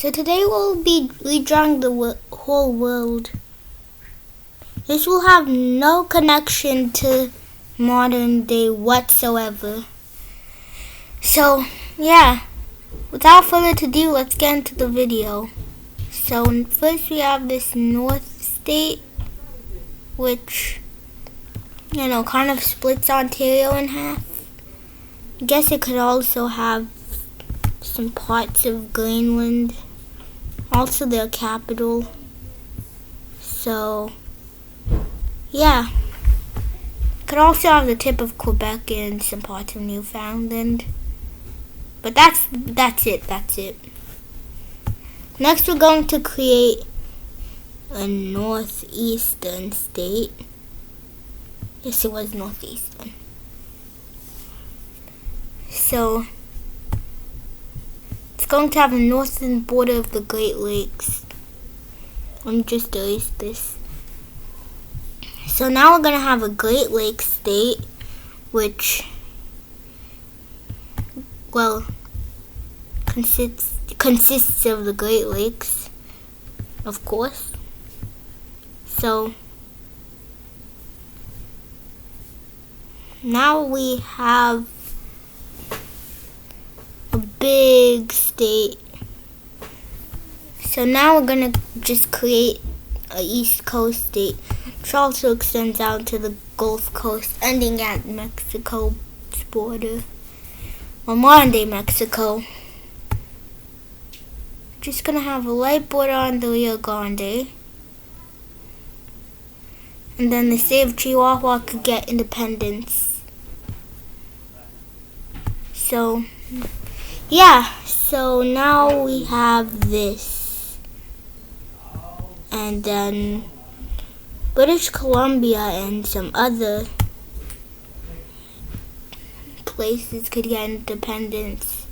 So today we'll be redrawing the whole world. This will have no connection to modern day whatsoever. So yeah, without further ado, let's get into the video. So first we have this North state, which kind of splits Ontario in half. I guess it could also have some parts of Greenland, also their capital. So yeah, could also have the tip of Quebec and some parts of Newfoundland. But that's it. Next we're going to create a northeastern state. Yes, it was northeastern. So it's going to have a northern border of the Great Lakes. Let me just erase this. So now we're going to have a Great Lakes state, which, well, consists of the Great Lakes, of course. So now we have a big state. So now we're gonna just create a East Coast state, which also extends out to the Gulf Coast, ending at Mexico's border, or modern day Mexico. Just gonna have a light border on the Rio Grande, and then the state of Chihuahua could get independence. So yeah, so now we have this, and then British Columbia and some other places could get independence.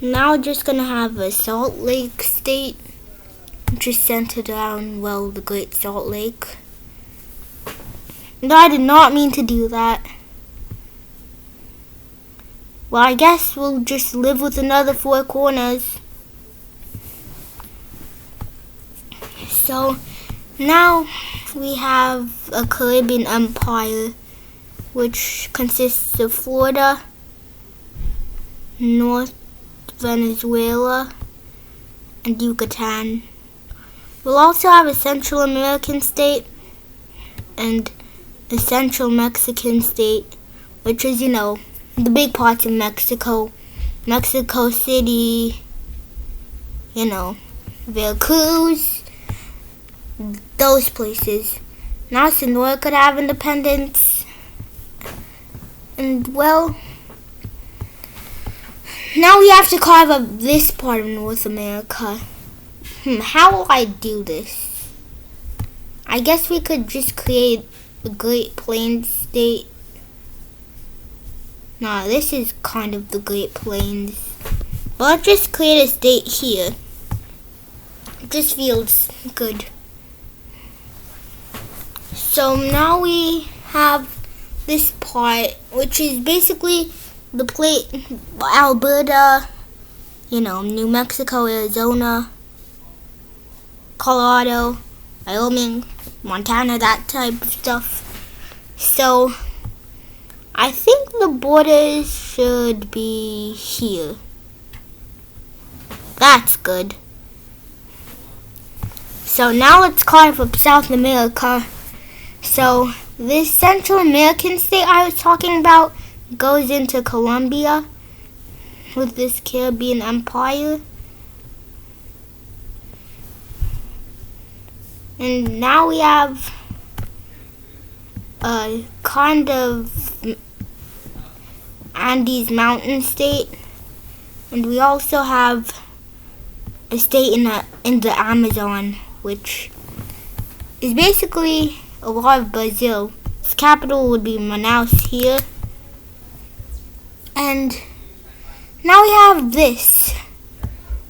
Now we're just gonna have a Salt Lake state, which is centered around, well, the Great Salt Lake. No, I did not mean to do that. Well, I guess we'll just live with another four corners. So now we have a Caribbean empire, which consists of Florida, North Venezuela, and Yucatan. We'll also have a Central American state and a Central Mexican state, which is, the big parts of Mexico. Mexico City, Veracruz, those places. Now Sonora could have independence. And, well, now we have to carve up this part of North America. How will I do this? I guess we could just create a Great Plains state. Nah, this is kind of the Great Plains. But let's just create a state here. It just feels good. So now we have this part, which is basically the Alberta, New Mexico, Arizona, Colorado, Wyoming, Montana, that type of stuff. So I think the borders should be here. That's good. So now let's carve up South America. So this Central American state I was talking about goes into Colombia with this Caribbean empire. And now we have a kind of Andes mountain state, and we also have a state in the Amazon, which is basically a lot of Brazil. Its capital would be Manaus here. And now we have this,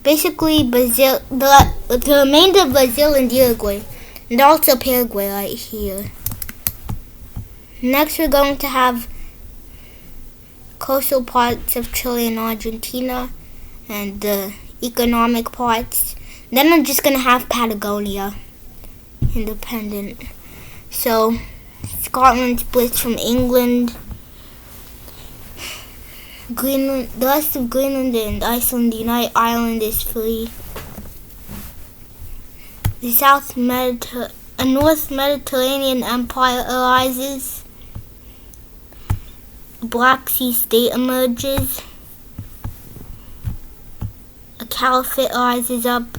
basically Brazil, the remainder of Brazil and Uruguay, and also Paraguay right here. Next we're going to have coastal parts of Chile and Argentina, and the economic parts. Then I'm just gonna have Patagonia independent. So Scotland splits from England. Greenland, the rest of Greenland and Iceland, the United Island is free. The North Mediterranean Empire arises. The Black Sea state emerges. A caliphate rises up.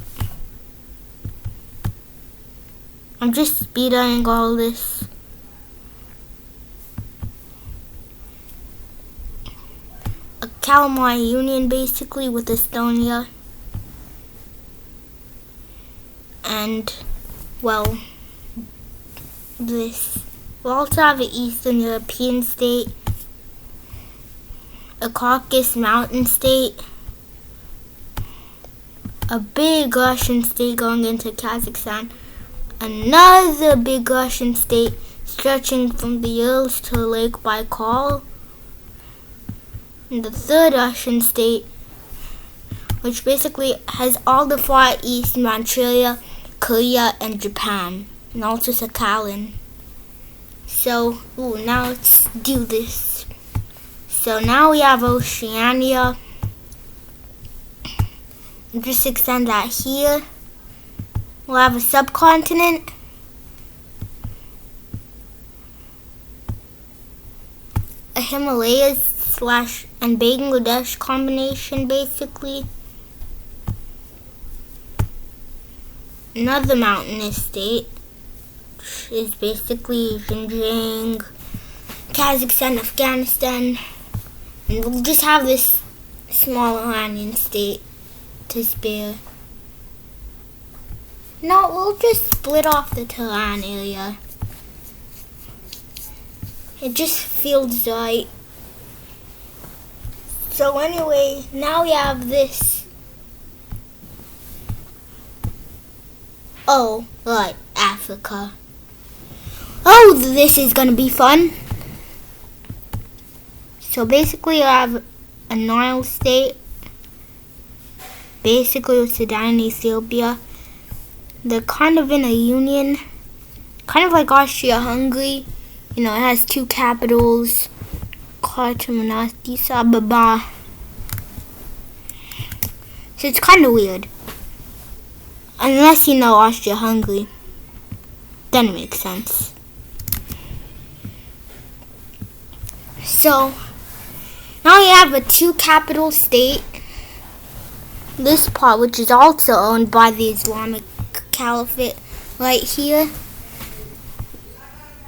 I'm just speedrunning all this. A Kalmar union basically with Estonia. And, well, this. We'll also have an Eastern European state. A Caucasus mountain state. A big Russian state going into Kazakhstan. Another big Russian state stretching from the Urals to Lake Baikal. And the third Russian state, which basically has all the Far East, Manchuria, Korea, and Japan. And also Sakhalin. So, now let's do this. So now we have Oceania. Just extend that here. We'll have a subcontinent. A Himalayas / and Bangladesh combination basically. Another mountainous state, which is basically Xinjiang, Kazakhstan, Afghanistan. And we'll just have this small Iranian state to spare. No, we'll just split off the Tehran area. It just feels right. So anyway, now we have this. Oh, right, Africa. Oh, this is gonna be fun. So basically I have a Nile state. Basically with Sudan and Ethiopia. They're kind of in a union. Kind of like Austria-Hungary. You know, it has two capitals. Khartoum and Addis Ababa. So it's kind of weird. Unless you know Austria-Hungary. Then it makes sense. So, now you have a two-capital state. This part, which is also owned by the Islamic Caliphate right here.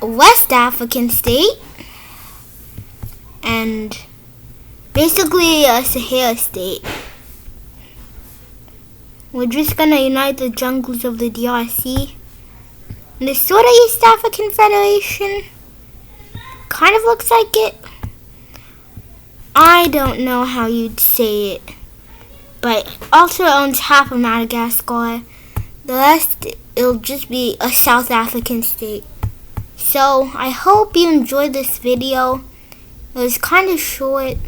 A West African state. And basically a Sahara state. We're just going to unite the jungles of the DRC. And the sort of East African Federation. Kind of looks like it. I don't know how you'd say it. But also owns half of Madagascar. The rest, it'll just be a South African state. So, I hope you enjoyed this video. It was kind of short.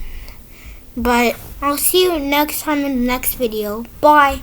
But I'll see you next time in the next video. Bye.